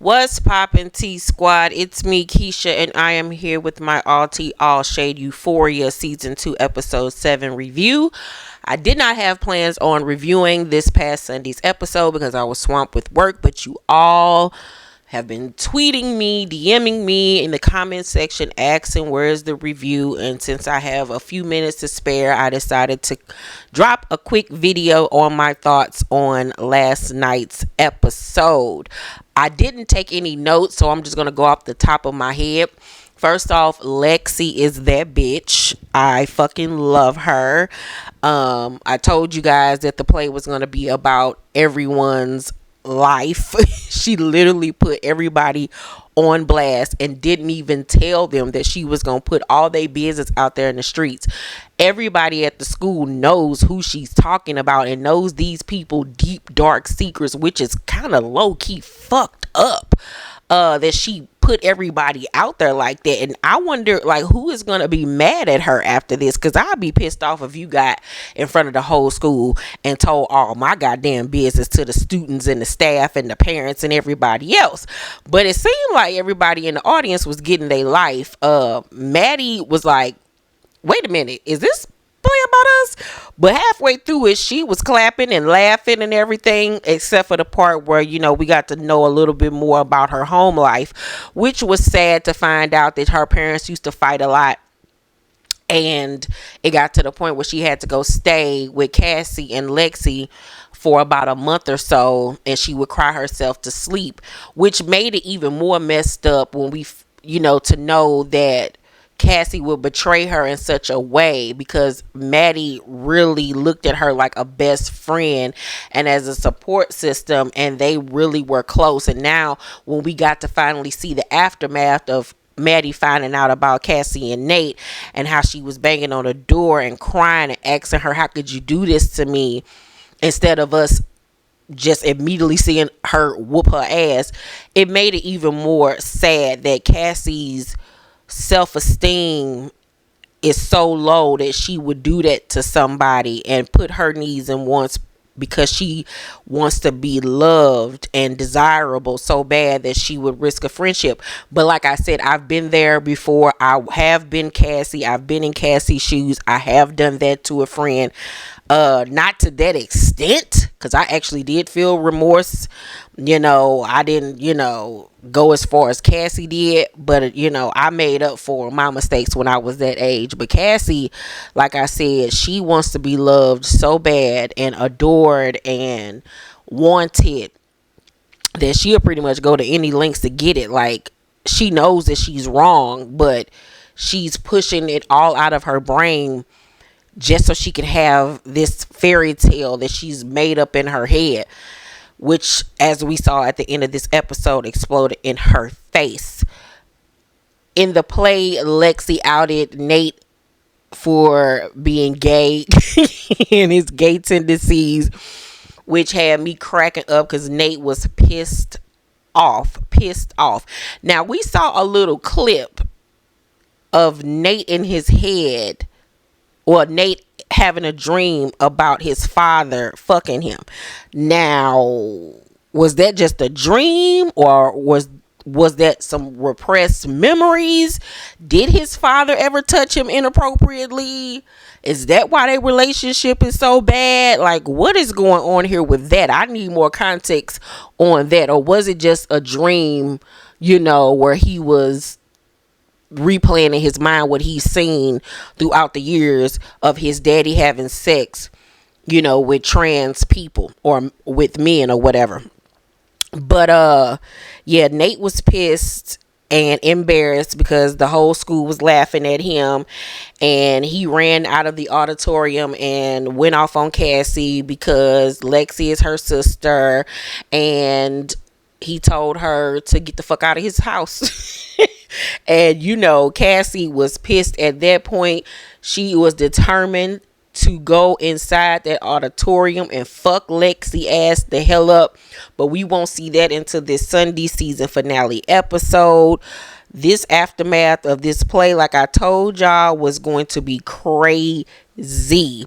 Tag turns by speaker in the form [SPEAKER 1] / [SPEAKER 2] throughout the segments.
[SPEAKER 1] What's poppin' T Squad? It's me, Keisha, and I am here with my all tea, all shade Euphoria Season 2, Episode 7 review. I did not have plans on reviewing this past Sunday's episode because I was swamped with work, but you all have been tweeting me, DMing me in the comment section asking where's the review, and since I have a few minutes to spare, I decided to drop a quick video on my thoughts on last night's episode. I didn't take any notes, so I'm just going to go off the top of my head. First off, Lexi is that bitch. I fucking love her. I told you guys that the play was going to be about everyone's life. She literally put everybody on blast and didn't even tell them that she was going to put all their business out there in the streets. Everybody at the school knows who she's talking about and knows these people deep dark secrets, which is kind of low-key fucked up. That she put everybody out there like that. And I wonder, like, who is going to be mad at her after this? Because I'd be pissed off if you got in front of the whole school and told all my goddamn business to the students and the staff and the parents and everybody else. But it seemed like everybody in the audience was getting their life. Maddy was like, wait a minute, is this play about us? But halfway through it, she was clapping and laughing and everything, except for the part where, you know, we got to know a little bit more about her home life, which was sad to find out that her parents used to fight a lot. And it got to the point where she had to go stay with Cassie and Lexi for about a month or so, and she would cry herself to sleep, which made it even more messed up when we, you know, to know that Cassie would betray her in such a way, because Maddy really looked at her like a best friend and as a support system, and they really were close. And now when we got to finally see the aftermath of Maddy finding out about Cassie and Nate and how she was banging on the door and crying and asking her, how could you do this to me, instead of us just immediately seeing her whoop her ass, it made it even more sad that Cassie's self-esteem is so low that she would do that to somebody and put her needs and wants, because she wants to be loved and desirable so bad that she would risk a friendship. But like I said, I've been there before. I have been Cassie. I've been in Cassie's shoes. I have done that to a friend. Not to that extent, because I actually did feel remorse. You know, I didn't, you know, go as far as Cassie did, but, you know, I made up for my mistakes when I was that age. But Cassie, like I said, she wants to be loved so bad and adored and wanted that she'll pretty much go to any lengths to get it. Like, she knows that she's wrong, but she's pushing it all out of her brain just so she can have this fairy tale that she's made up in her head, which, as we saw at the end of this episode, exploded in her face. In the play, Lexi outed Nate for being gay and his gay tendencies, which had me cracking up because Nate was pissed off. Now, we saw a little clip of Nate in his head, or Nate having a dream about his father fucking him. Now, was that just a dream, or was that some repressed memories? Did his father ever touch him inappropriately? Is that why their relationship is so bad? Like, what is going on here with that? I need more context on that. Or was it just a dream, you know, where he was replaying in his mind what he's seen throughout the years of his daddy having sex, you know, with trans people or with men or whatever. But yeah, Nate was pissed and embarrassed because the whole school was laughing at him, and he ran out of the auditorium and went off on Cassie because Lexi is her sister, and he told her to get the fuck out of his house. And, you know, Cassie was pissed at that point. She was determined to go inside that auditorium and fuck Lexi ass the hell up. But we won't see that until this Sunday season finale episode. This aftermath of this play, like I told y'all, was going to be crazy.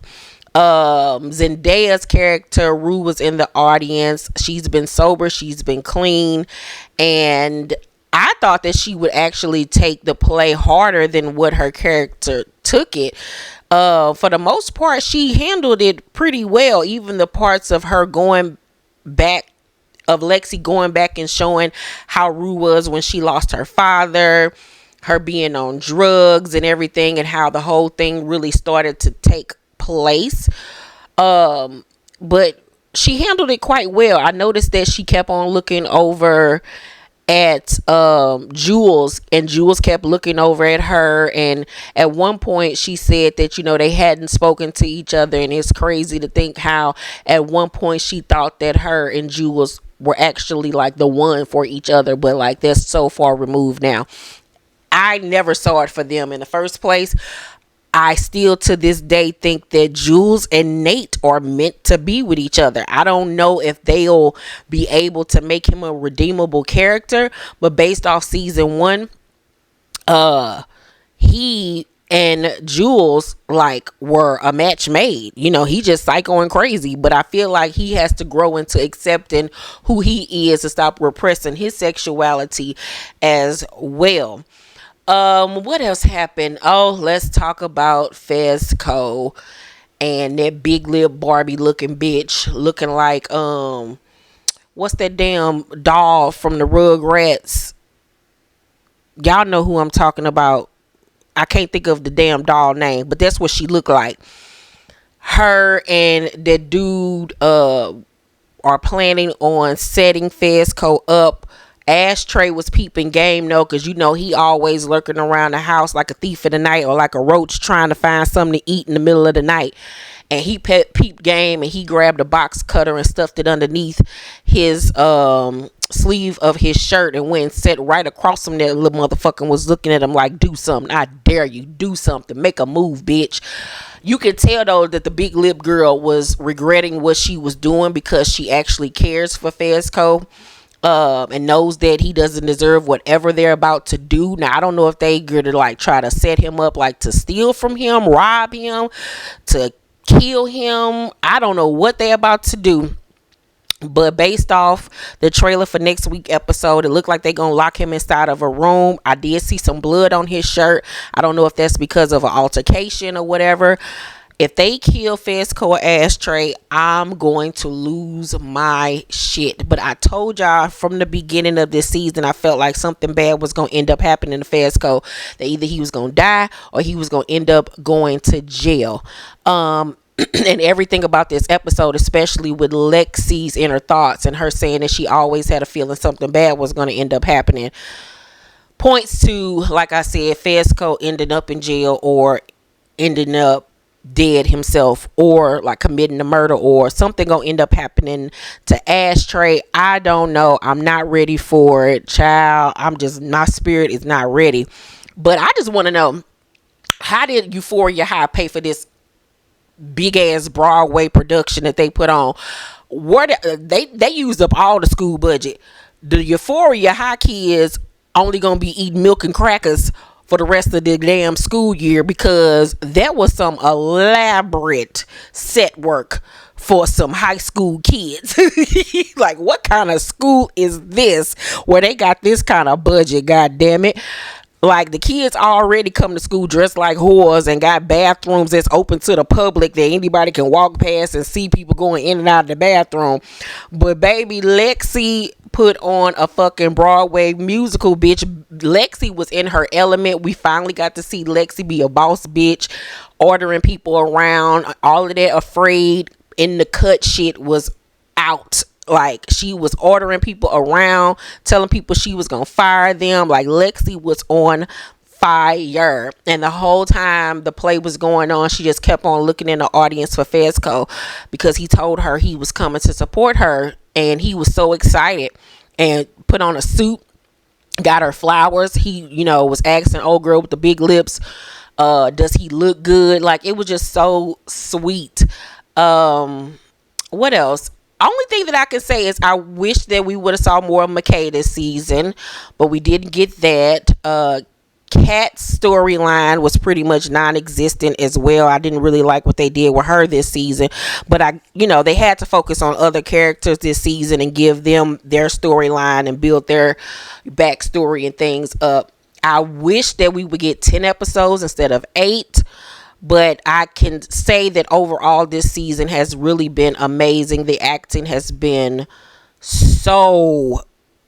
[SPEAKER 1] Zendaya's character Rue was in the audience. She's been sober, she's been clean, and I thought that she would actually take the play harder than what her character took it. For the most part, she handled it pretty well. Even the parts of her going back, of Lexi going back and showing how Rue was when she lost her father, her being on drugs and everything, and how the whole thing really started to take place. But she handled it quite well. I noticed that she kept on looking over at Jules, and Jules kept looking over at her, and at one point she said that, you know, they hadn't spoken to each other, and it's crazy to think how at one point she thought that her and Jules were actually like the one for each other, but like that's so far removed now. I never saw it for them in the first place. I still to this day think that Jules and Nate are meant to be with each other. I don't know if they'll be able to make him a redeemable character, but based off season 1, he and Jules like were a match made. You know, he just psycho and crazy, but I feel like he has to grow into accepting who he is to stop repressing his sexuality as well. What else happened? Oh, let's talk about Fezco and that big lip Barbie looking bitch looking like what's that damn doll from the Rugrats? Y'all know who I'm talking about. I can't think of the damn doll name, but that's what she looked like. Her and that dude are planning on setting Fezco up. Ashtray was peeping game though, because you know he always lurking around the house like a thief in the night, or like a roach trying to find something to eat in the middle of the night. And he peeped game, and he grabbed a box cutter and stuffed it underneath his sleeve of his shirt and went and sat right across him. That little motherfucker was looking at him like, do something, I dare you, do something, make a move, bitch. You could tell though that the big lip girl was regretting what she was doing, because she actually cares for Fezco. And knows that he doesn't deserve whatever they're about to do. Now, I don't know if they gonna like try to set him up like to steal from him, rob him, to kill him. I don't know what they're about to do. But based off the trailer for next week episode, it looked like they're gonna lock him inside of a room. I did see some blood on his shirt. I don't know if that's because of an altercation or whatever. If they kill Fezco or Ashtray, I'm going to lose my shit. But I told y'all from the beginning of this season, I felt like something bad was going to end up happening to Fezco. That either he was going to die or he was going to end up going to jail. And everything about this episode, especially with Lexi's inner thoughts and her saying that she always had a feeling something bad was going to end up happening, points to, like I said, Fezco ending up in jail or ending up dead himself, or like committing a murder, or something gonna end up happening to Ashtray. I don't know. I'm not ready for it, child. My spirit is not ready. But I just want to know, how did Euphoria High pay for this big ass Broadway production that they put on? They used up all the school budget. The Euphoria High kids only gonna be eating milk and crackers for the rest of the damn school year, because that was some elaborate set work for some high school kids. Like, what kind of school is this where they got this kind of budget? God damn it. Like, the kids already come to school dressed like whores and got bathrooms that's open to the public that anybody can walk past and see people going in and out of the bathroom. But baby, Lexi put on a fucking Broadway musical, bitch. Lexi was in her element. We finally got to see Lexi be a boss bitch, ordering people around. All of that afraid in the cut shit was out. Like, she was ordering people around, telling people she was gonna fire them. Like, Lexi was on fire. And the whole time the play was going on, she just kept on looking in the audience for Fezco, because he told her he was coming to support her, and he was so excited, and put on a suit, got her flowers. He, you know, was asking old girl with the big lips, does he look good? Like, it was just so sweet. What else? Only thing that I can say is I wish that we would have saw more of McKay this season, but we didn't get that. Kat's storyline was pretty much non-existent as well. I didn't really like what they did with her this season, but they had to focus on other characters this season and give them their storyline and build their backstory and things up. I wish that we would get 10 episodes instead of 8. But I can say that overall this season has really been amazing. The acting has been so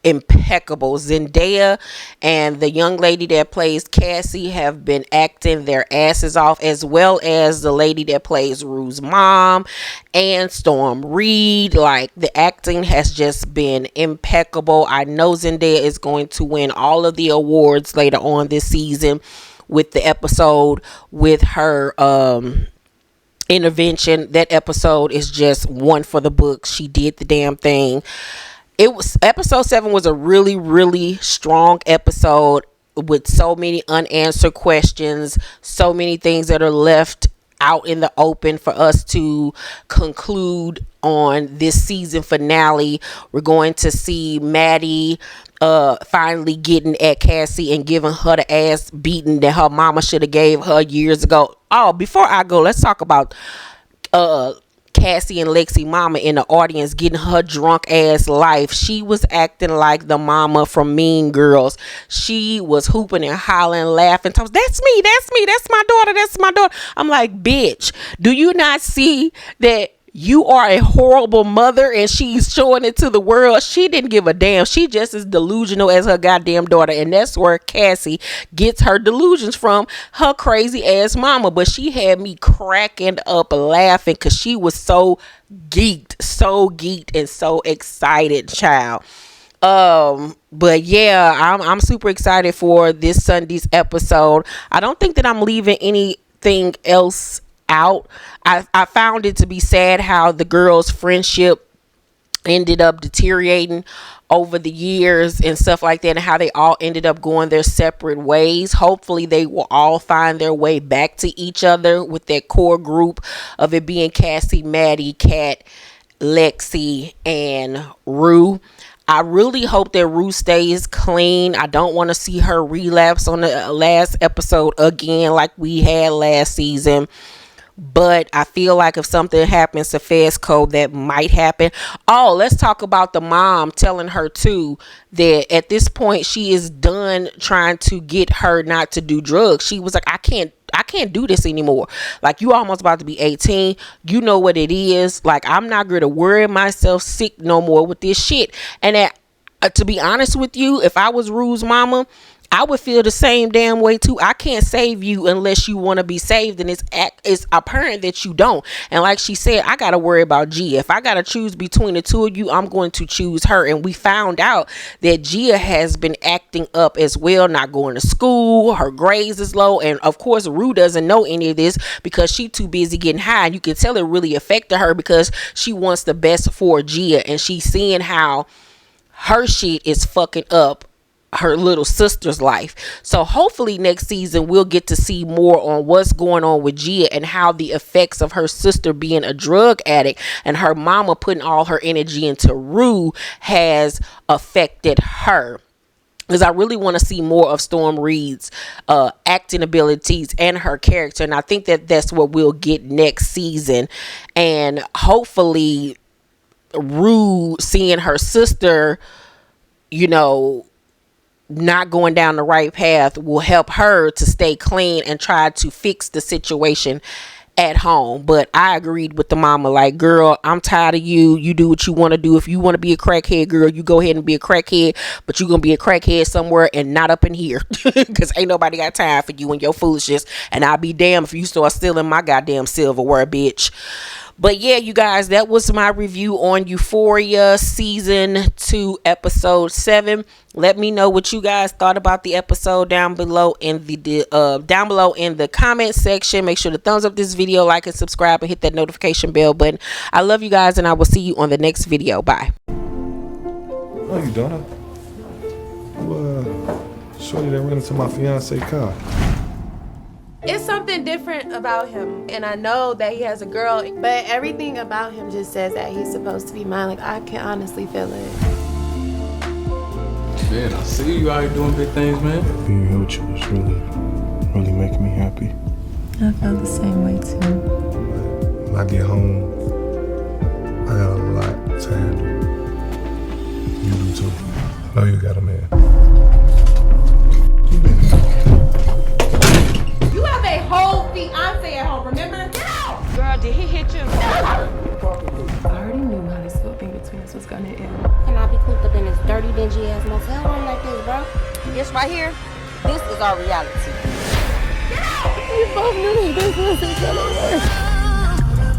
[SPEAKER 1] impeccable. Zendaya and the young lady that plays Cassie have been acting their asses off, as well as the lady that plays Rue's mom and Storm Reed. Like, the acting has just been impeccable. I know Zendaya is going to win all of the awards later on this season with the episode with her intervention. That episode is just one for the books. She did the damn thing. Episode 7 was a really, really strong episode with so many unanswered questions, so many things that are left out in the open for us to conclude on this season finale. We're going to see Maddy finally getting at Cassie and giving her the ass beating that her mama should have gave her years ago. Oh, before I go, let's talk about Cassie and Lexi mama in the audience getting her drunk ass life. She was acting like the mama from Mean Girls. She was hooping and hollering, laughing. That's me, that's my daughter. I'm like, bitch, do you not see that you are a horrible mother and she's showing it to the world? She didn't give a damn. She just as delusional as her goddamn daughter, and that's where Cassie gets her delusions from, her crazy ass mama. But she had me cracking up laughing because she was so geeked and so excited, child. But yeah, I'm super excited for this Sunday's episode. I don't think that I'm leaving anything else out. I found it to be sad how the girls' friendship ended up deteriorating over the years and stuff like that, and how they all ended up going their separate ways. Hopefully they will all find their way back to each other with that core group of it being Cassie, Maddy, Kat, Lexi, and Rue. I really hope that Rue stays clean. I don't want to see her relapse on the last episode again like we had last season. But I feel like if something happens to Fesco, that might happen. Oh, let's talk about the mom telling her too that at this point she is done trying to get her not to do drugs. She was like, I can't do this anymore. Like, you almost about to be 18. You know what it is. Like, I'm not going to worry myself sick no more with this shit. And to be honest with you, if I was Rue's mama, I would feel the same damn way too. I can't save you unless you want to be saved, and it's apparent that you don't. And like she said, I gotta worry about Gia. If I gotta choose between the two of you, I'm going to choose her. And we found out that Gia has been acting up as well, not going to school. Her grades is low, and of course Rue doesn't know any of this because she too busy getting high. And you can tell it really affected her because she wants the best for Gia, and she's seeing how her shit is fucking up her little sister's life. So hopefully next season we'll get to see more on what's going on with Gia and how the effects of her sister being a drug addict and her mama putting all her energy into Rue has affected her. Because I really want to see more of Storm Reed's acting abilities and her character. And I think that that's what we'll get next season. And hopefully Rue seeing her sister, not going down the right path will help her to stay clean and try to fix the situation at home. But I agreed with the mama, like, girl, I'm tired of you. You do what you want to do. If you want to be a crackhead, girl, you go ahead and be a crackhead, but you're going to be a crackhead somewhere and not up in here because ain't nobody got time for you and your foolishness. And I'll be damned if you start stealing my goddamn silverware, bitch. But yeah, you guys, that was my review on Euphoria season 2 episode 7. Let me know what you guys thought about the episode down below in the comment section. Make sure to thumbs up this video, like and subscribe, and hit that notification bell button. I love you guys, and I will see you on the next video. Bye.
[SPEAKER 2] Oh, you daughter? Shorty that ran into my fiance car.
[SPEAKER 3] It's something different about him, and I know that he has a girl, but everything about him just says that he's supposed to be mine. Like, I can honestly feel it.
[SPEAKER 4] man, I see you out here doing big things, man.
[SPEAKER 2] Being here with you was really making me happy.
[SPEAKER 5] I felt the same way too.
[SPEAKER 2] When I get home, I got a lot to handle. You do too. Know you got a man.
[SPEAKER 3] You have a whole fiance at home, remember? Get out!
[SPEAKER 6] Girl, did he hit you?
[SPEAKER 5] I already knew how this little thing between us was gonna end.
[SPEAKER 7] Can I be cooped up in this dirty, dingy ass motel room like this, bro? This right here, this is our reality.
[SPEAKER 5] We both knew that this wasn't gonna work.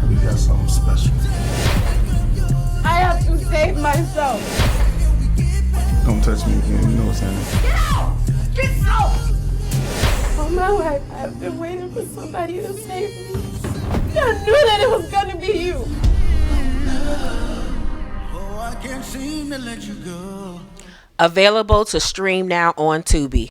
[SPEAKER 2] We got something special.
[SPEAKER 3] I have to save myself.
[SPEAKER 2] Don't touch me again, you know what's happening.
[SPEAKER 3] Get out! Get out!
[SPEAKER 5] All my life, I've been waiting for somebody to save me. I knew that it was gonna be you.
[SPEAKER 1] Available to stream now on Tubi.